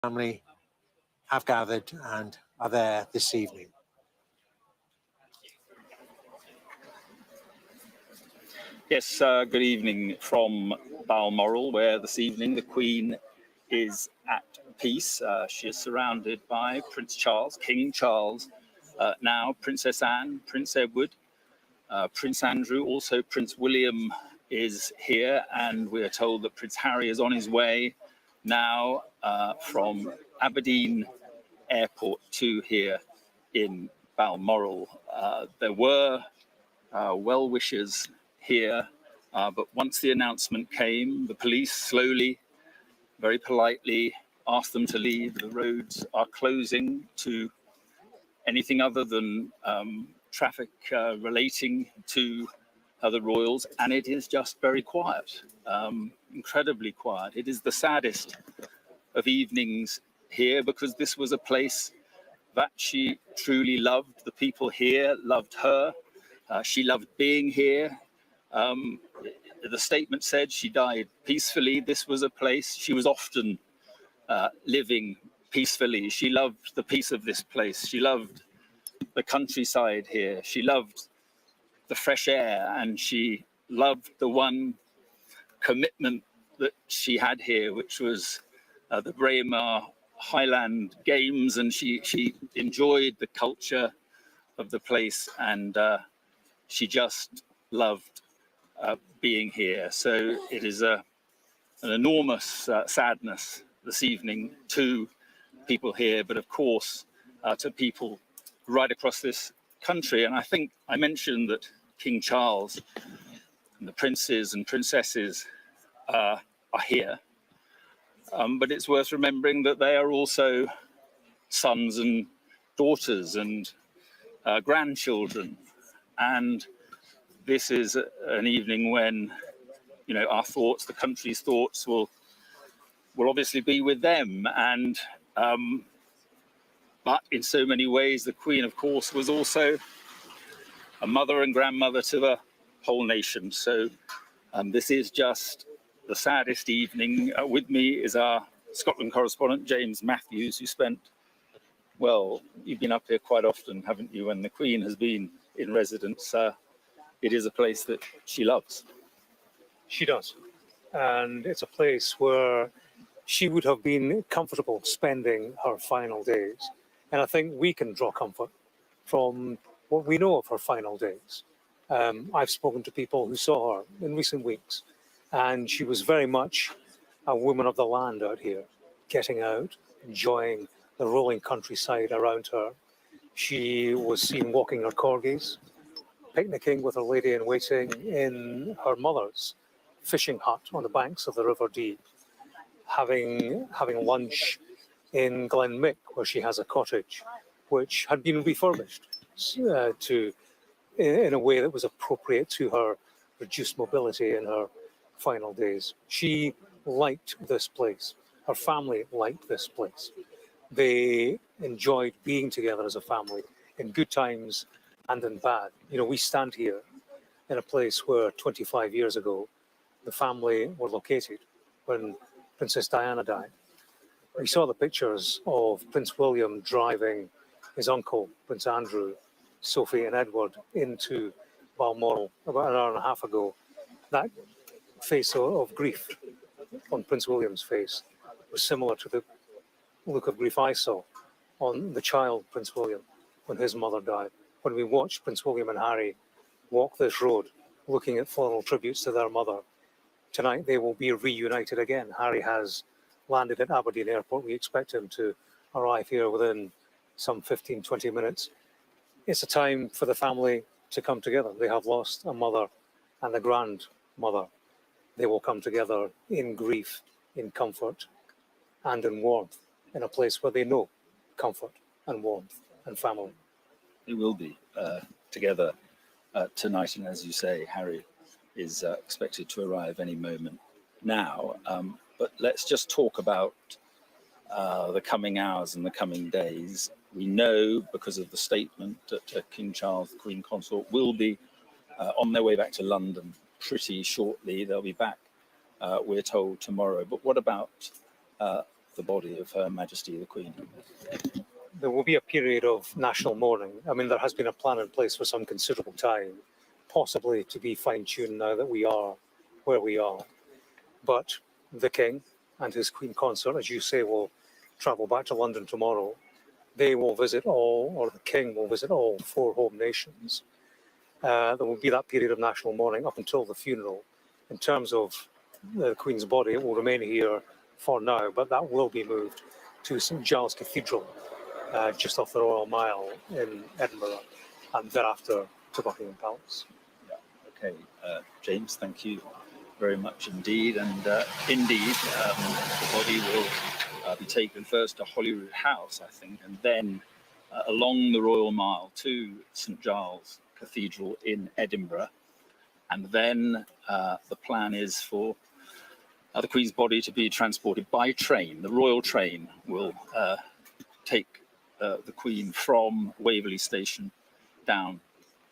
family have gathered and are there this evening. Yes, good evening from Balmoral, where this evening the Queen is at peace. She is surrounded by Prince Charles, King Charles, now Princess Anne, Prince Edward, Prince Andrew, also Prince William is here, and we are told that Prince Harry is on his way now from Aberdeen Airport to here in Balmoral. There were well-wishers here, but once the announcement came, the police slowly, very politely asked them to leave. The roads are closing to anything other than traffic relating to the royals, and it is just very quiet, incredibly quiet. It is the saddest of evenings here, because this was a place that she truly loved. The people here loved her. She loved being here. The statement said she died peacefully. This was a place she was often living peacefully. She loved the peace of this place. She loved the countryside here. She loved the fresh air, and she loved the one commitment that she had here, which was the Braemar Highland Games, and she enjoyed the culture of the place, and she just loved being here. So it is an enormous sadness this evening to people here, but of course to people right across this country. And I think I mentioned that King Charles and the princes and princesses are here, but it's worth remembering that they are also sons and daughters and grandchildren, and this is an evening when, you know, our thoughts, the country's thoughts, will obviously be with them. And but in so many ways, the Queen, of course, was also a mother and grandmother to the whole nation. So this is just the saddest evening. With me is our Scotland correspondent, James Matthews, who spent, well, you've been up here quite often, haven't you, when the Queen has been in residence. It is a place that she loves. She does. And it's a place where she would have been comfortable spending her final days. And I think we can draw comfort from what we know of her final days. I've spoken to people who saw her in recent weeks, and she was very much a woman of the land out here, getting out, enjoying the rolling countryside around her. She was seen walking her corgis, picnicking with her lady-in-waiting in her mother's fishing hut on the banks of the River Dee, having lunch in Glenmick, where she has a cottage, which had been refurbished in a way that was appropriate to her reduced mobility in her final days. She liked this place. Her family liked this place. They enjoyed being together as a family in good times and in bad. You know, we stand here in a place where 25 years ago, the family were located when Princess Diana died. We saw the pictures of Prince William driving his uncle, Prince Andrew, Sophie and Edward into Balmoral about an hour and a half ago. That face of grief on Prince William's face was similar to the look of grief I saw on the child, Prince William, when his mother died. When we watched Prince William and Harry walk this road, looking at floral tributes to their mother, tonight they will be reunited again. Harry has landed at Aberdeen Airport. We expect him to arrive here within some 15, 20 minutes. It's a time for the family to come together. They have lost a mother and a grandmother. They will come together in grief, in comfort, and in warmth, in a place where they know comfort and warmth and family. They will be together tonight, and as you say, Harry is expected to arrive any moment now. But let's just talk about the coming hours and the coming days. We know, because of the statement, that King Charles, the Queen Consort, will be on their way back to London pretty shortly. They'll be back, we're told, tomorrow. But what about the body of Her Majesty the Queen. There will be a period of national mourning. I mean, there has been a plan in place for some considerable time, possibly to be fine-tuned now that we are where we are. But the King and his Queen Consort, as you say, will travel back to London tomorrow. They will visit all, or the King will visit all 4 home nations. There will be that period of national mourning up until the funeral. In terms of the Queen's body, it will remain here for now, but that will be moved to St Giles Cathedral, just off the Royal Mile in Edinburgh, and thereafter to Buckingham Palace. Yeah. Okay, James, thank you very much indeed. And indeed, the body will be taken first to Holyrood House, I think, and then along the Royal Mile to St Giles Cathedral in Edinburgh. And then the plan is for the Queen's body to be transported by train. The royal train will take the Queen from Waverley Station down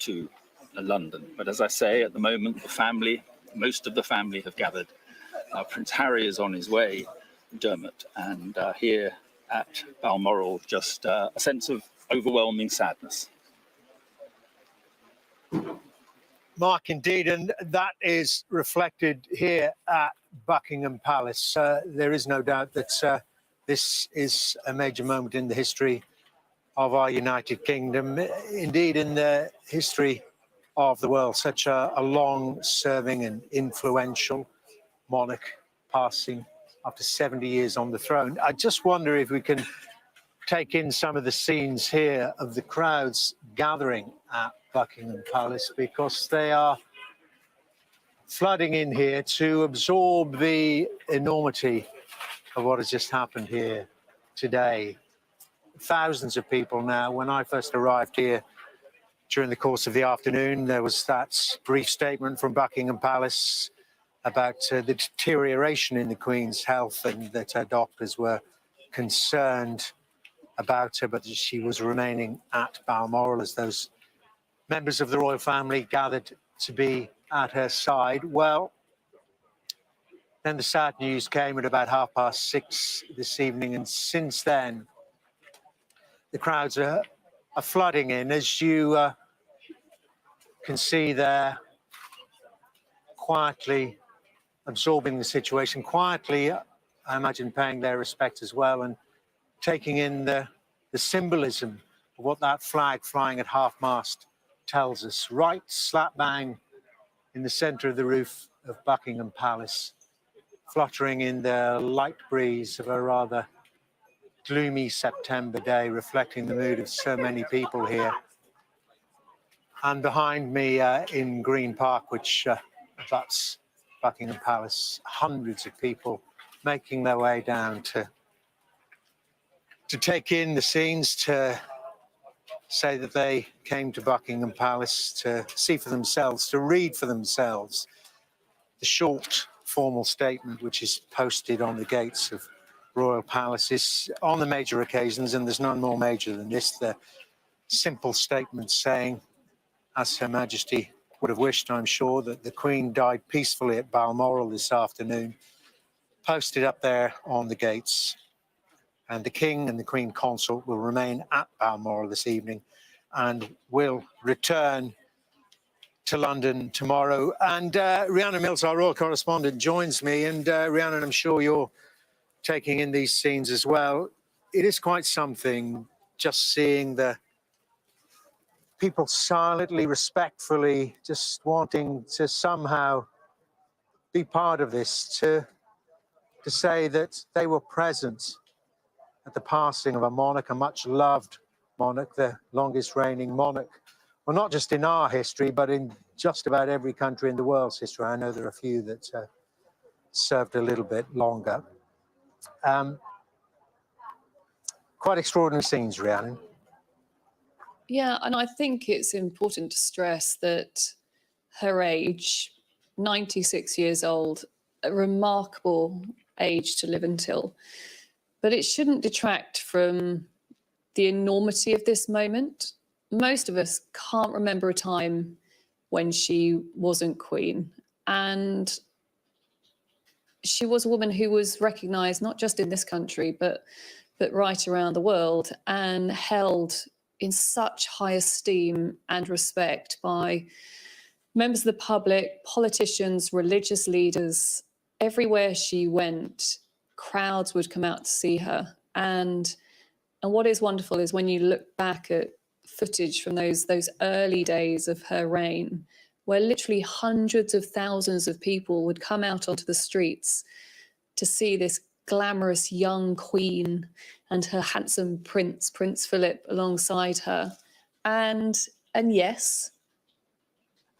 to London. But as I say, at the moment, the family, most of the family have gathered. Prince Harry is on his way, Dermot, and here at Balmoral, just a sense of overwhelming sadness. Mark, indeed, and that is reflected here at Buckingham Palace. There is no doubt that this is a major moment in the history of our United Kingdom, indeed in the history of the world. Such a long-serving and influential monarch passing after 70 years on the throne. I just wonder if we can take in some of the scenes here of the crowds gathering at Buckingham Palace, because they are flooding in here to absorb the enormity of what has just happened here today. Thousands of people now. When I first arrived here during the course of the afternoon, there was that brief statement from Buckingham Palace about the deterioration in the Queen's health and that her doctors were concerned about her, but she was remaining at Balmoral as those members of the royal family gathered to be at her side. Well, then the sad news came at about 6:30 this evening, and since then, the crowds are flooding in, as you can see there, quietly absorbing the situation, quietly, I imagine, paying their respect as well, and taking in the symbolism of what that flag flying at half-mast tells us, right slap bang in the centre of the roof of Buckingham Palace, fluttering in the light breeze of a rather gloomy September day, reflecting the mood of so many people here. And behind me in Green Park, which abuts Buckingham Palace, hundreds of people making their way down to take in the scenes, to say that they came to Buckingham Palace to see for themselves, to read for themselves the short formal statement which is posted on the gates of royal palaces on the major occasions, and there's none more major than this, the simple statement saying, as Her Majesty would have wished, I'm sure, that the Queen died peacefully at Balmoral this afternoon, posted up there on the gates. And the King and the Queen Consort will remain at Balmoral this evening and will return to London tomorrow. And Rhiannon Mills, our royal correspondent, joins me. And Rhiannon, I'm sure you're taking in these scenes as well. It is quite something just seeing the people silently, respectfully, just wanting to somehow be part of this, to say that they were present at the passing of a monarch, a much loved monarch, the longest reigning monarch, well, not just in our history, but in just about every country in the world's history. I know there are a few that served a little bit longer. Quite extraordinary scenes, Rhiannon. Yeah, and I think it's important to stress that her age, 96 years old, a remarkable age to live until. But it shouldn't detract from the enormity of this moment. Most of us can't remember a time when she wasn't Queen. And she was a woman who was recognised not just in this country, but right around the world, and held in such high esteem and respect by members of the public, politicians, religious leaders. Everywhere she went, crowds would come out to see her. And what is wonderful is when you look back at footage from those early days of her reign, where literally hundreds of thousands of people would come out onto the streets to see this glamorous young queen and her handsome prince, Prince Philip, alongside her. And yes,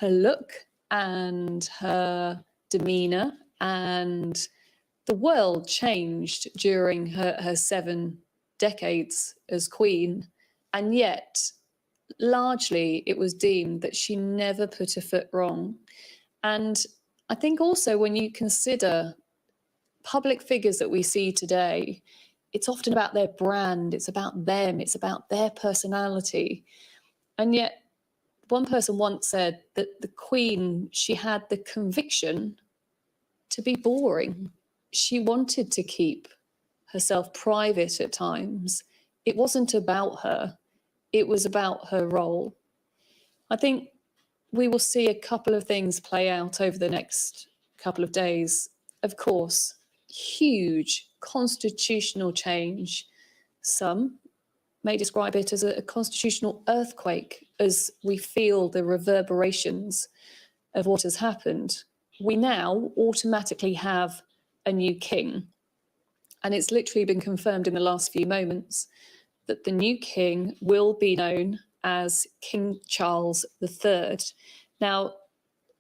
her look and her demeanour and the world changed during her 7 decades as queen. And yet, largely, it was deemed that she never put a foot wrong. And I think also when you consider public figures that we see today, it's often about their brand, it's about them, it's about their personality. And yet, one person once said that the Queen, she had the conviction to be boring. She wanted to keep herself private at times. It wasn't about her, it was about her role. I think we will see a couple of things play out over the next couple of days. Of course, huge constitutional change. Some may describe it as a constitutional earthquake as we feel the reverberations of what has happened. We now automatically have a new king. And it's literally been confirmed in the last few moments that the new king will be known as King Charles III. Now,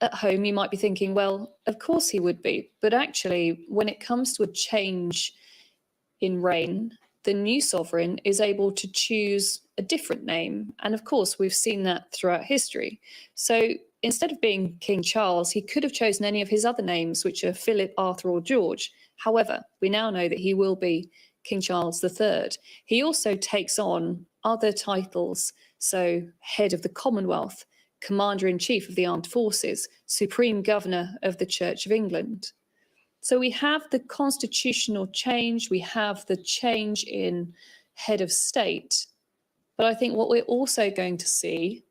at home, you might be thinking, well, of course he would be. But actually, when it comes to a change in reign, the new sovereign is able to choose a different name. And of course, we've seen that throughout history. So instead of being King Charles, he could have chosen any of his other names, which are Philip, Arthur, or George. However, we now know that he will be King Charles III. He also takes on other titles, so Head of the Commonwealth, Commander-in-Chief of the Armed Forces, Supreme Governor of the Church of England. So we have the constitutional change, we have the change in head of state. But I think what we're also going to see,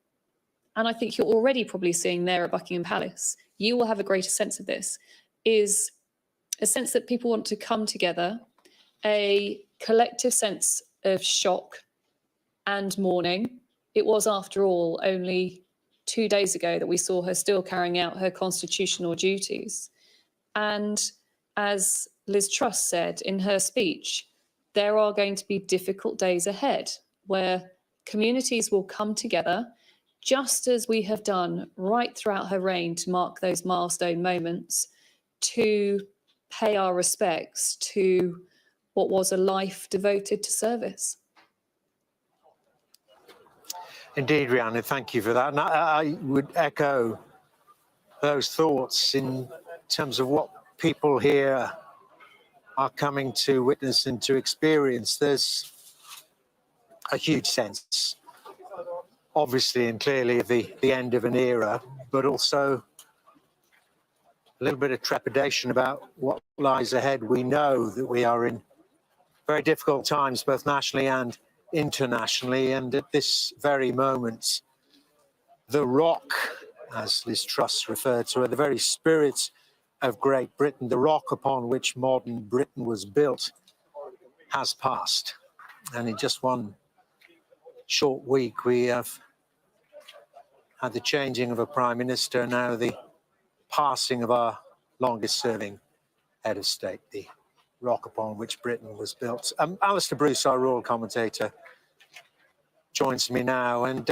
and I think you're already probably seeing there at Buckingham Palace, you will have a greater sense of this, is a sense that people want to come together, a collective sense of shock and mourning. It was, after all, only 2 days ago that we saw her still carrying out her constitutional duties. And as Liz Truss said in her speech, there are going to be difficult days ahead where communities will come together, just as we have done right throughout her reign to mark those milestone moments, to pay our respects to what was a life devoted to service. Indeed, Rhiannon, thank you for that. And I would echo those thoughts in terms of what people here are coming to witness and to experience. There's a huge sense, obviously and clearly, of the end of an era, but also a little bit of trepidation about what lies ahead. We know that we are in very difficult times, both nationally and internationally, and at this very moment, the rock, as Liz Truss referred to her, the very spirit of Great Britain, the rock upon which modern Britain was built, has passed. And in just one short week, we have had the changing of a prime minister, now the passing of our longest-serving head of state, the rock upon which Britain was built. Alistair Bruce, our royal commentator, joins me now. And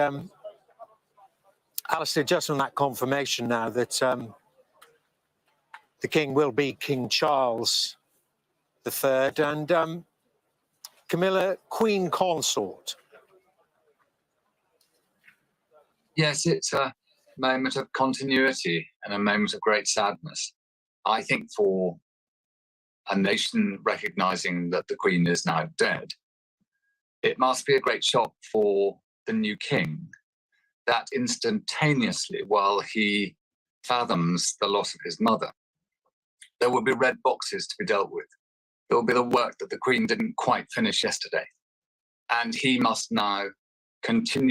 Alistair, just on that confirmation now that the King will be King Charles III, and Camilla, Queen Consort. Yes, it's a moment of continuity and a moment of great sadness. I think for a nation recognizing that the Queen is now dead, it must be a great shock for the new king that instantaneously, while he fathoms the loss of his mother, There will be red boxes to be dealt with. There will be the work that the Queen didn't quite finish yesterday. And he must now continue